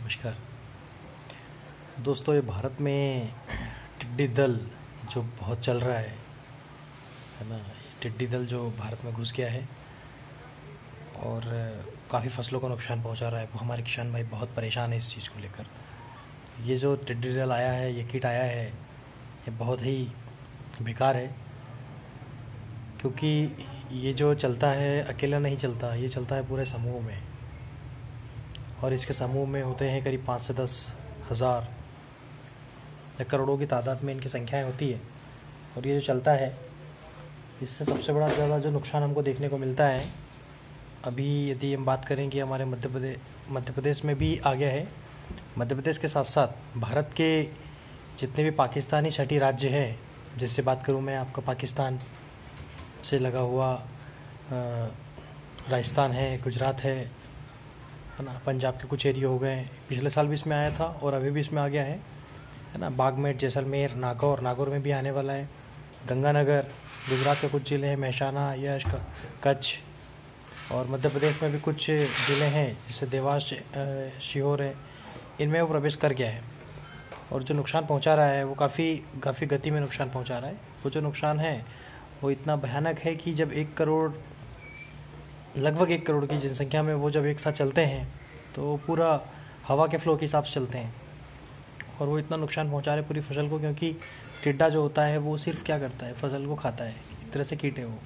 नमस्कार दोस्तों, ये भारत में टिड्डी दल जो बहुत चल रहा है ना। टिड्डी दल जो भारत में घुस गया है और काफ़ी फसलों को नुकसान पहुंचा रहा है। हमारे किसान भाई बहुत परेशान है इस चीज़ को लेकर। ये जो टिड्डी दल आया है, ये कीट आया है, ये बहुत ही बेकार है, क्योंकि ये जो चलता है अकेला नहीं चलता, ये चलता है पूरे समूह में। और इसके समूह में होते हैं करीब 5 से 10 हज़ार या करोड़ों की तादाद में इनकी संख्याएं होती है। और ये जो चलता है, इससे सबसे बड़ा ज़्यादा जो नुकसान हमको देखने को मिलता है, अभी यदि हम बात करें कि हमारे मध्य प्रदेश में भी आ गया है। मध्य प्रदेश के साथ साथ भारत के जितने भी पाकिस्तानी छठी राज्य हैं, जैसे बात करूँ मैं आपका पाकिस्तान से लगा हुआ राजस्थान है, गुजरात है ना, पंजाब के कुछ एरिया हो गए। पिछले साल भी इसमें आया था और अभी भी इसमें आ गया है ना। बागमेट, जैसलमेर, नागौर में भी आने वाला है। गंगानगर, गुजरात के कुछ ज़िले हैं, महसाना, यश, कच्छ, और मध्य प्रदेश में भी कुछ ज़िले हैं जैसे देवास, सीहोर है, इनमें वो प्रवेश कर गया है। और जो नुकसान पहुंचा रहा है वो काफ़ी गति में नुकसान पहुंचा रहा है। वो जो नुकसान है वो इतना भयानक है कि जब लगभग 1 करोड़ की जनसंख्या में वो जब एक साथ चलते हैं तो पूरा हवा के फ्लो के हिसाब से चलते हैं। और वो इतना नुकसान पहुंचा रहे पूरी फसल को, क्योंकि टिड्डा जो होता है वो सिर्फ क्या करता है, फसल को खाता है। एक तरह से कीट है वो।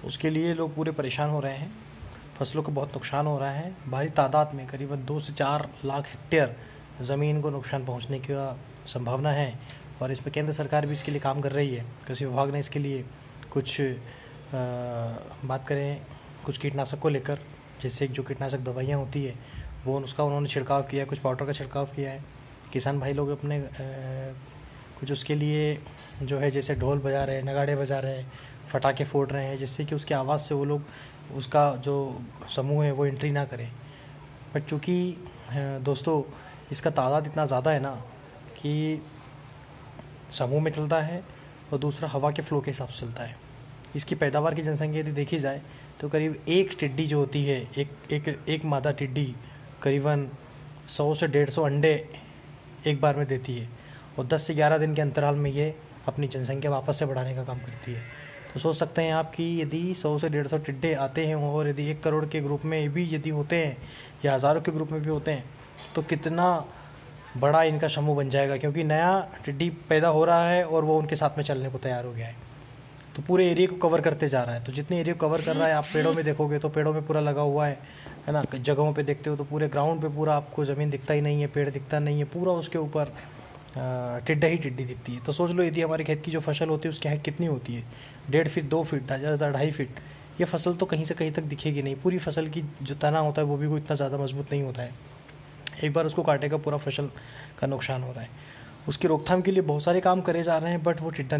तो उसके लिए लोग पूरे परेशान हो रहे हैं। फसलों को बहुत नुकसान हो रहा है। भारी तादाद में करीबन 2 से 4 लाख हेक्टेयर ज़मीन को नुकसान पहुँचने की संभावना है। और इस पर केंद्र सरकार भी इसके लिए काम कर रही है। कृषि विभाग ने इसके लिए कुछ बात करें कुछ कीटनाशक को लेकर, जैसे जो कीटनाशक दवाइयाँ होती है वो उसका उन्होंने छिड़काव किया है, कुछ पाउडर का छिड़काव किया है। किसान भाई लोग अपने कुछ उसके लिए जो है जैसे ढोल बजा रहे हैं, नगाड़े बजा रहे हैं, फटाके फोड़ रहे हैं, जिससे कि उसकी आवाज़ से वो लोग उसका जो समूह है वो एंट्री ना करें। बट चूँकि दोस्तों इसका तादाद इतना ज़्यादा है ना कि समूह में चलता है और दूसरा हवा के फ्लो के हिसाब से चलता है। इसकी पैदावार की जनसंख्या यदि देखी जाए तो करीब एक टिड्डी जो होती है, एक मादा टिड्डी करीबन 100 से 150 अंडे एक बार में देती है। और 10 से 11 दिन के अंतराल में ये अपनी जनसंख्या वापस से बढ़ाने का काम करती है। तो सोच सकते हैं आप कि यदि 100 से 150 टिड्डे आते हैं और यदि 1 करोड़ के ग्रुप में भी यदि होते हैं या हज़ारों के ग्रुप में भी होते हैं तो कितना बड़ा इनका समूह बन जाएगा। क्योंकि नया टिड्डी पैदा हो रहा है और वो उनके साथ में चलने को तैयार हो गया है, तो पूरे एरिया को कवर करते जा रहा है। तो जितने एरिया को कवर कर रहा है, आप पेड़ों में देखोगे तो पेड़ों में पूरा लगा हुआ है ना। जगहों पे देखते हो तो पूरे ग्राउंड पे पूरा आपको ज़मीन दिखता ही नहीं है, पेड़ दिखता नहीं है, पूरा उसके ऊपर टिड्डा ही टिड्डी दिखती है। तो सोच लो यदि हमारे खेत की जो फसल होती है उसकी हाइट कितनी होती है, 1.5 फीट, 2 फीट, 2.5 फीट। ये फसल तो कहीं से कहीं तक दिखेगी नहीं। पूरी फसल की जो तना होता है वो भी कोई इतना ज़्यादा मजबूत नहीं होता है। एक बार उसको काटेगा पूरा फसल का नुकसान हो रहा है। उसकी रोकथाम के लिए बहुत सारे काम करे जा रहे हैं, बट वो टिड्डा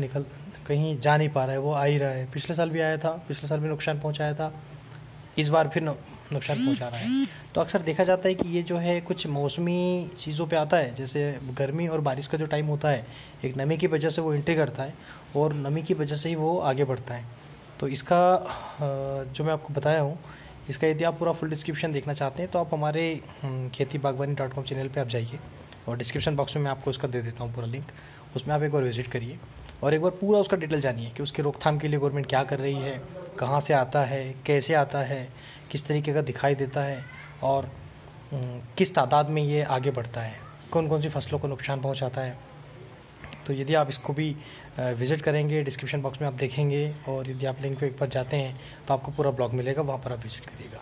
कहीं जा नहीं पा रहा है, वो आ ही रहा है। पिछले साल भी आया था, पिछले साल भी नुकसान पहुंचाया था, इस बार फिर नुकसान पहुंचा रहा है। तो अक्सर देखा जाता है कि ये जो है कुछ मौसमी चीज़ों पे आता है, जैसे गर्मी और बारिश का जो टाइम होता है, एक नमी की वजह से वो एंट्री करता है और नमी की वजह से ही वो आगे बढ़ता है। तो इसका जो मैं आपको बताया हूँ, इसका यदि आप पूरा फुल डिस्क्रिप्शन देखना चाहते हैं तो आप हमारे खेतीबागवानी.com चैनल पे आप जाइए और डिस्क्रिप्शन बॉक्स में मैं आपको उसका दे देता हूँ पूरा लिंक। उसमें आप एक बार विजिट करिए और एक बार पूरा उसका डिटेल जानिए कि उसकी रोकथाम के लिए गवर्नमेंट क्या कर रही है, कहाँ से आता है, कैसे आता है, किस तरीके का दिखाई देता है और किस तादाद में ये आगे बढ़ता है, कौन कौन सी फसलों को नुकसान पहुँचाता है। तो यदि आप इसको भी विज़िट करेंगे, डिस्क्रिप्शन बॉक्स में आप देखेंगे और यदि आप लिंक पे एक बार जाते हैं तो आपको पूरा ब्लॉग मिलेगा, वहाँ पर आप विज़िट करिएगा।